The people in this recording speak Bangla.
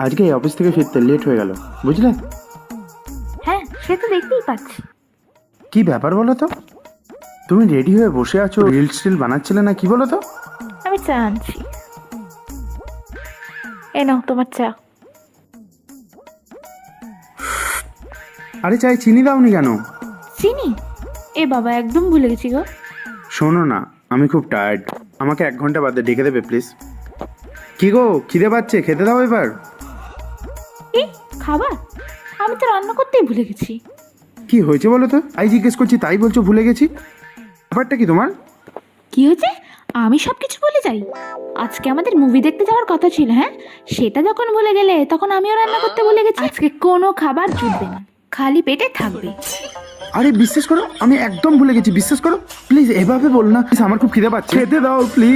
আজকে এই অফিস থেকে ফিরতে লেট হয়ে গেল, বুঝলে? হ্যাঁ, সে তো দেখতেই পাচ্ছি। কি ব্যাপার বলো তো? তুমি রেডি হয়ে বসে আছো, রিলস টিল বানাচ্ছিলে না কি বলো তো? আমি চা আনছি। এ নাও তোমার চা। আরে চাই চিনি দাওনি কেন? চিনি? এ বাবা, একদম ভুলে গেছি গো। শোনো না, আমি খুব টায়ার্ড, আমাকে 1 ঘন্টা বাদে ডেকে দেবে প্লিজ? কি গো, খিদে পাচ্ছে, খেতে দাও এবার। কি খাবার? আমি তো রান্না করতেই ভুলে গেছি। কি হয়েছে বলো তো? আই জিজ্ঞেস করছি তাই বলছো ভুলে গেছি। ব্যাপারটা কি তোমার? কি হয়েছে? আমি সব কিছু ভুলে যাই? আজকে আমাদের মুভি দেখতে যাওয়ার কথা ছিল, হ্যাঁ? সেটা যখন ভুলে গেলে তখন আমিও রান্না করতে ভুলে গেছি। আজকে কোনো খাবার জুটবে না, খালি পেটে থাকবে। আরে বিশ্বাস করো, আমি একদম ভুলে গেছি, বিশ্বাস করো প্লিজ। এভাবে বল না, আমার খুব খিদে পাচ্ছে, খেতে দাও প্লিজ।